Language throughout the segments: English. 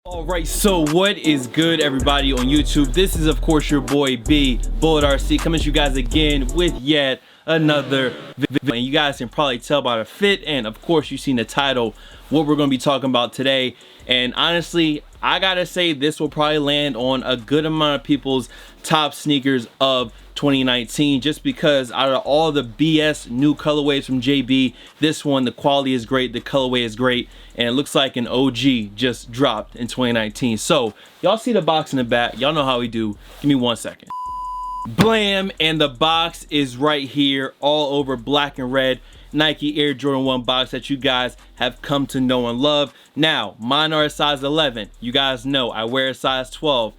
Alright, so what is good, everybody on YouTube? This is of course your boy B Bullet RC coming to you guys again with yet another video. And you guys can probably tell by the fit, and of course you've seen the title, what we're going to be talking about today. And honestly, I gotta say this will probably land on a good amount of people's top sneakers of 2019, just because out of all the BS new colorways from JB, this one, the quality is great, the colorway is great, and it looks like an OG just dropped in 2019. So y'all see the box in the back, y'all know how we do. Give me 1 second. Blam, and the box is right here, all over black and red. Nike Air Jordan 1 box that you guys have come to know and love. Now, mine are a size 11. You guys know I wear a size 12.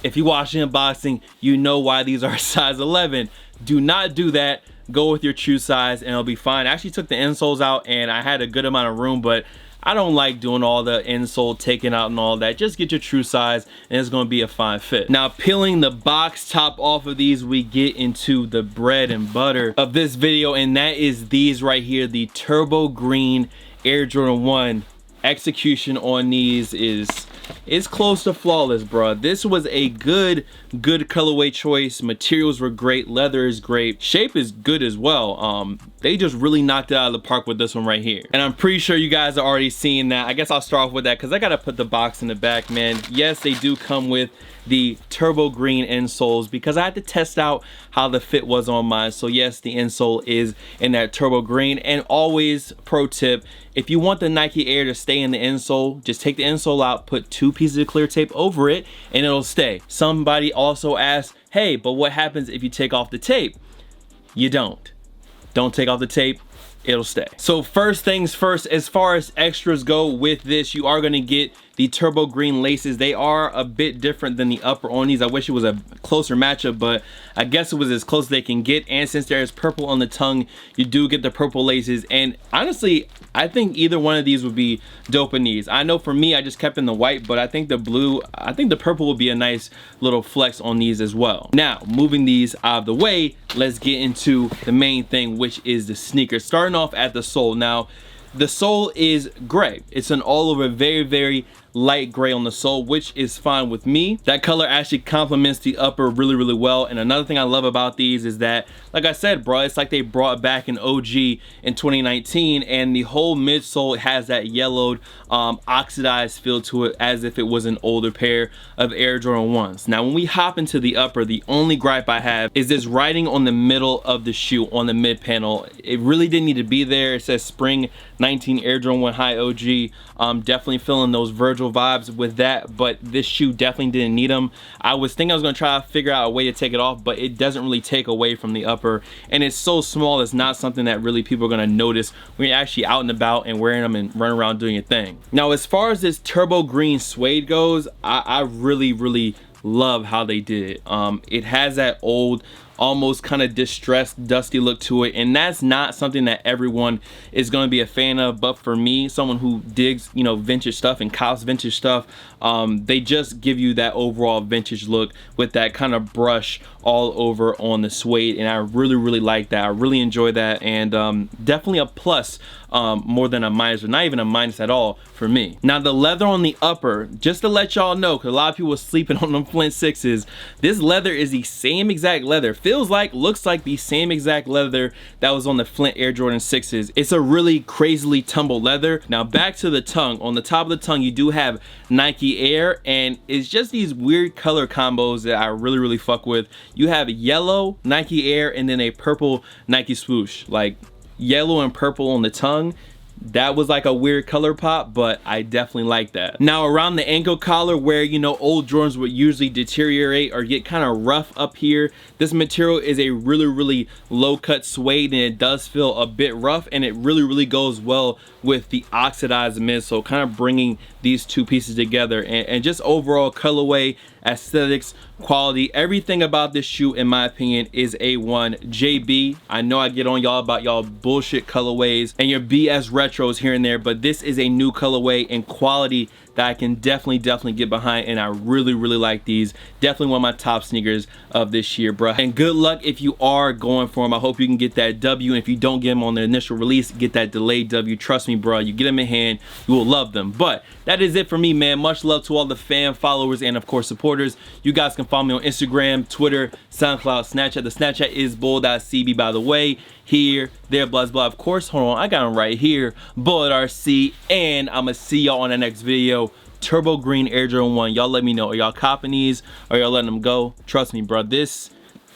If you watch unboxing, you know why these are a size 11. Do not do that. Go with your true size and it'll be fine. I actually took the insoles out and I had a good amount of room, but I don't like doing all the insole taking out and all that. Just get your true size and it's going to be a fine fit. Now, peeling the box top off of these, we get into the bread and butter of this video, and that is these right here, the turbo green Air Jordan 1. Execution on these is close to flawless, bro. This was a good colorway choice. Materials were great, leather is great, shape is good as well. They just really knocked it out of the park with this one right here, and I'm pretty sure you guys are already seeing that. I guess I'll start off with that because I gotta put the box in the back, man. Yes, they do come with the turbo green insoles because I had to test out how the fit was on mine. So yes, the insole is in that turbo green. And always, pro tip, if you want the Nike Air to stay in the insole, just take the insole out, put 2 pieces of clear tape over it, and it'll stay. Somebody also asked, hey, but what happens if you take off the tape? You don't take off the tape, it'll stay. So first things first, as far as extras go with this, you are going to get the turbo green laces. They are a bit different than the upper on these. I wish it was a closer matchup, but I guess it was as close as they can get. And since there is purple on the tongue, you do get the purple laces. And honestly, I think either one of these would be dope in these. I know for me, I just kept in the white, but I think the purple would be a nice little flex on these as well. Now, moving these out of the way, let's get into the main thing, which is the sneaker. Starting off at the sole. Now, the sole is gray. It's an all over very light gray on the sole, which is fine with me. That color actually complements the upper really well. And another thing I love about these is that, like I said, bro, it's like they brought back an OG in 2019, and the whole midsole has that yellowed oxidized feel to it, as if it was an older pair of Air Jordan 1s. Now, when we hop into the upper, the only gripe I have is this writing on the middle of the shoe on the mid panel. It really didn't need to be there. It says Spring 19 Air Jordan 1 High OG. Definitely feeling those Virgil vibes with that, but this shoe definitely didn't need them. I was thinking I was going to try to figure out a way to take it off, but it doesn't really take away from the upper, and it's so small, it's not something that really people are going to notice when you're actually out and about and wearing them and running around doing your thing. Now, as far as this turbo green suede goes, I really love how they did it. It has that old, almost kind of distressed, dusty look to it, and that's not something that everyone is going to be a fan of. But for me, someone who digs, you know, vintage stuff and cops vintage stuff, they just give you that overall vintage look with that kind of brush all over on the suede, and I really like that. I really enjoy that, and definitely a plus more than a minus, or not even a minus at all for me. Now, the leather on the upper, just to let y'all know, because a lot of people are sleeping on them Flint 6s, this leather is the same exact leather. Feels like, looks like the same exact leather that was on the Flint Air Jordan 6s. It's a really crazily tumbled leather. Now, back to the tongue. On the top of the tongue, you do have Nike Air, and it's just these weird color combos that I really fuck with. You have yellow Nike Air and then a purple Nike Swoosh. Like, yellow and purple on the tongue, that was like a weird color pop, but I definitely like that. Now, around the ankle collar, where, you know, old Jordans would usually deteriorate or get kind of rough up here, this material is a really low cut suede, and it does feel a bit rough, and it really goes well with the oxidized midsole, kind of bringing these two pieces together, and just overall colorway, aesthetics, quality, everything about this shoe, in my opinion, is A1. JB, I know I get on y'all about y'all bullshit colorways and your BS retros here and there, but this is a new colorway, and quality that I can definitely get behind, and I really like these. Definitely one of my top sneakers of this year, bro. And good luck if you are going for them. I hope you can get that W, and if you don't get them on the initial release, get that delayed W. Trust me, bro, you get them in hand, you will love them. But that is it for me, man. Much love to all the fan followers and of course supporters. You guys can follow me on Instagram, Twitter, SoundCloud, Snapchat. The Snapchat is bull.cb, by the way. Here, there, blah blah. Of course, hold on, I got them right here, Bullet RC, and I'ma see y'all on the next video. Turbo Green Air Jordan 1. Y'all let me know, are y'all copping these or y'all letting them go? Trust me, bro, this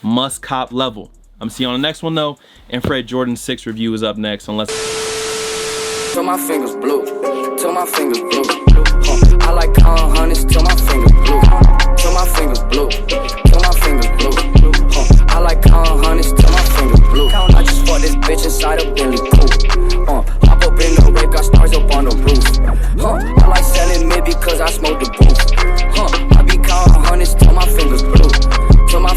must cop level. I'm see you on the next one though, and Fred Jordan 6 review is up next. Unless till my fingers blue, till my fingers blue. I like hundreds till my fingers blue, till my fingers blue, till my fingers blue. I like hundreds till my fingers blue. I just fought this bitch inside a Bentley coupe. Hop up in the rave, got stars up on the roof. I like selling mid because I smoke the booth. I be counting hundreds till my fingers blue, till my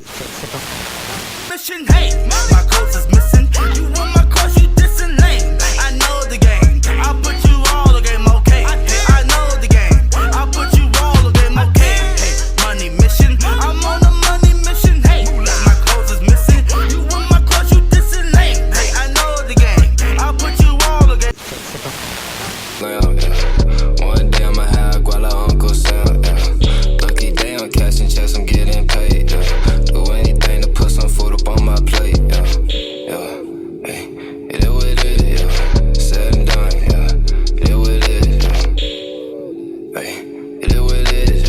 mission. Hey, my clothes is missing. You want my clothes, you dissing lame. I know the game. I put you all the game, okay. I know the game. I put you all the game, okay. Hey, money mission. I'm on a money mission. Hey, my clothes is missing. You want my clothes, you dissing lame. Hey, I know the game. I put you all the game. One day I'ma have Guala Uncle Sam. Lucky day I'm cashing checks, I'm getting paid. Do anything to put some food up on my plate. Hey, it is what it is. Said and done. It is what it is. Hey, it is what it is.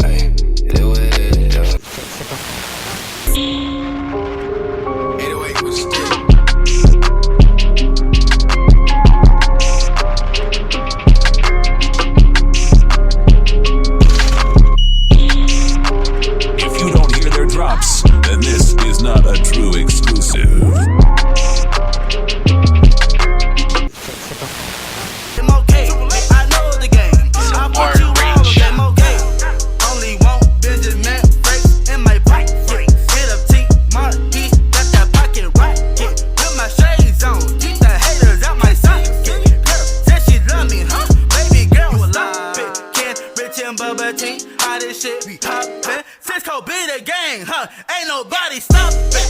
Hey, it is what it is. 808 was still. Drops, then this is not a true exclusive. I'm okay, I know the game. I put you all the game, okay. Only want Benjamin Franks in my pocket. Hit up T, Monty, got that pocket rocket. Put my shades on, keep the haters out my socket. Girl, said she love me, huh? Baby girl, love it. Ken, Rich and Bubba T, how this shit be poppin'. Cisco be the gang, huh? Ain't nobody stoppin'.